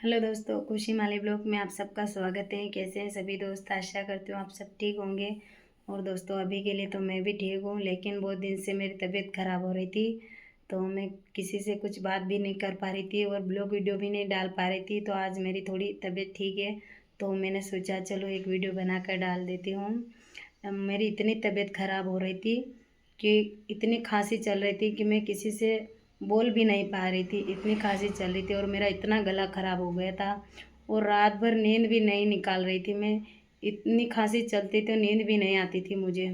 Hello दोस्तों, खुशी माली blog में आप सबका स्वागत है। कैसे हैं सभी दोस्त? आशा करती हूँ आप सब ठीक होंगे। और दोस्तों, अभी के लिए तो मैं भी ठीक हूँ, लेकिन बहुत दिन से मेरी तबीयत ख़राब हो रही थी, तो मैं किसी से कुछ बात भी नहीं कर पा रही थी और ब्लॉग वीडियो भी नहीं डाल पा रही थी। तो आज मेरी थोड़ी तबीयत ठीक है, तो मैंने सोचा चलो एक वीडियो बनाकर डाल देती हूँ। मेरी इतनी तबीयत ख़राब हो रही थी कि इतनी खांसी चल रही थी कि मैं किसी से बोल भी नहीं पा रही थी, इतनी खांसी चल रही थी और मेरा इतना गला ख़राब हो गया था। और रात भर नींद भी नहीं निकाल रही थी मैं, इतनी खांसी चलती थी, नींद भी नहीं आती थी मुझे।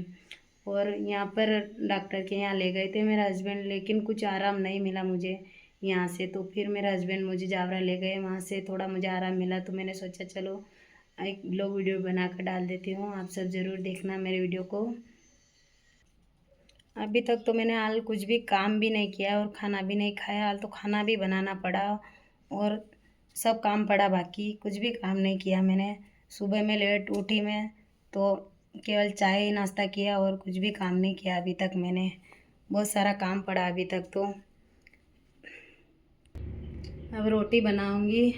और यहाँ पर डॉक्टर के यहाँ ले गए थे मेरा हस्बैंड, लेकिन कुछ आराम नहीं मिला मुझे यहाँ से। तो फिर मेरा हस्बैंड मुझे जावरा ले गए, वहाँ से थोड़ा मुझे आराम मिला। तो मैंने सोचा चलो एक ब्लॉग वीडियो बना कर डाल देती हूँ, आप सब ज़रूर देखना मेरे वीडियो को। अभी तक तो मैंने हाल कुछ भी काम भी नहीं किया और खाना भी नहीं खाया। हाल तो खाना भी बनाना पड़ा और सब काम पड़ा, बाकी कुछ भी काम नहीं किया मैंने। सुबह में लेट उठी मैं, तो केवल चाय ही नाश्ता किया और कुछ भी काम नहीं किया अभी तक मैंने। बहुत सारा काम पड़ा अभी तक तो। अब रोटी बनाऊंगी,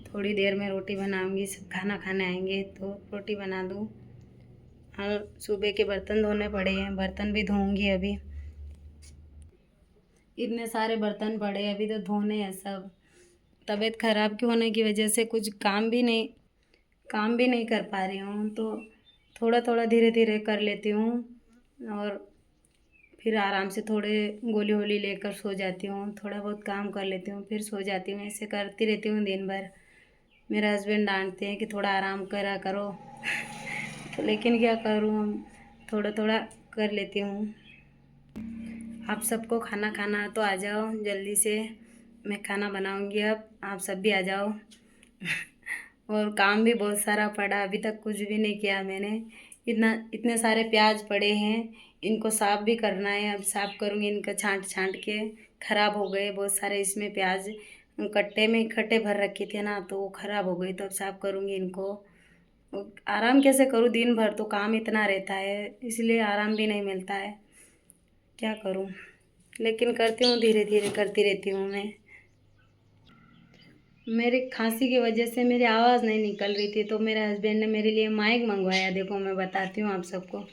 थोड़ी देर में रोटी बनाऊंगी, सब खाना खाने आएंगे तो रोटी बना दूँ। हाँ, सुबह के बर्तन धोने पड़े हैं, बर्तन भी धोऊंगी अभी। इतने सारे बर्तन पड़े हैं अभी तो धोने हैं सब। तबीयत ख़राब के होने की वजह से कुछ काम भी नहीं कर पा रही हूँ, तो थोड़ा थोड़ा धीरे धीरे कर लेती हूँ और फिर आराम से थोड़े गोली वोली लेकर सो जाती हूँ। थोड़ा बहुत काम कर लेती हूँ फिर सो जाती हूँ, ऐसे करती रहती हूँ दिन भर। मेरा हस्बैंड डांटते हैं कि थोड़ा आराम करा करो तो लेकिन क्या करूँ, थोड़ा थोड़ा कर लेती हूँ। आप सबको खाना खाना है तो आ जाओ जल्दी से, मैं खाना बनाऊंगी अब, आप सब भी आ जाओ। और काम भी बहुत सारा पड़ा, अभी तक कुछ भी नहीं किया मैंने। इतने सारे प्याज पड़े हैं, इनको साफ़ भी करना है। अब साफ़ करूँगी इनको छांट छांट के। ख़राब हो गए बहुत सारे इसमें प्याज, कट्टे में इकट्ठे भर रखे थे ना, तो वो ख़राब हो गई। तो अब साफ़ करूँगी इनको। आराम कैसे करूँ, दिन भर तो काम इतना रहता है, इसलिए आराम भी नहीं मिलता है। क्या करूँ, लेकिन करती हूँ, धीरे धीरे करती रहती हूँ मैं। मेरी खांसी की वजह से मेरी आवाज़ नहीं निकल रही थी, तो मेरे हस्बैंड ने मेरे लिए माइक मंगवाया। देखो मैं बताती हूँ आप सबको,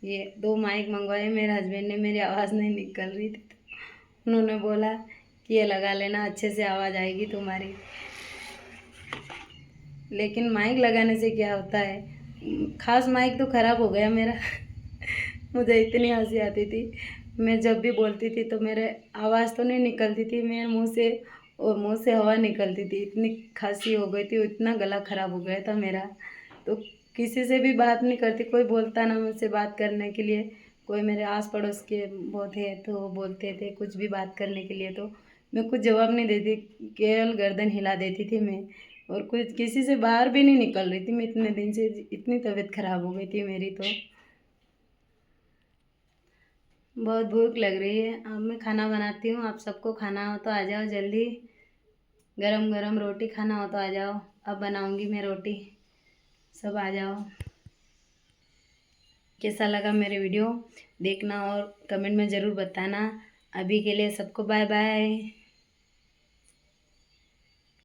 ये 2 माइक मंगवाए मेरे हस्बैंड ने, मेरी आवाज़ नहीं निकल रही थी तो उन्होंने बोला कि ये लगा लेना, अच्छे से आवाज़ आएगी तुम्हारी। लेकिन माइक लगाने से क्या होता है, खास माइक तो ख़राब हो गया मेरा। मुझे इतनी हंसी आती थी, मैं जब भी बोलती थी तो मेरे आवाज़ तो नहीं निकलती थी मेरे मुंह से, और मुंह से हवा निकलती थी। इतनी खांसी हो गई थी, इतना गला ख़राब हो गया था मेरा। तो किसी से भी बात नहीं करती, कोई बोलता ना मुझसे बात करने के लिए। कोई मेरे आस पड़ोस के वो थे तो वो बोलते थे कुछ भी बात करने के लिए, तो मैं कुछ जवाब नहीं देती, केवल गर्दन हिला देती थी मैं। और कुछ किसी से बाहर भी नहीं निकल रही थी मैं इतने दिन से, इतनी तबीयत ख़राब हो गई थी मेरी तो। बहुत भूख लग रही है, अब मैं खाना बनाती हूँ। आप सबको खाना हो तो आ जाओ जल्दी, गरम गरम रोटी खाना हो तो आ जाओ। अब बनाऊँगी मैं रोटी, सब आ जाओ। कैसा लगा मेरे वीडियो देखना और कमेंट में ज़रूर बताना। अभी के लिए सबको बाय बाय।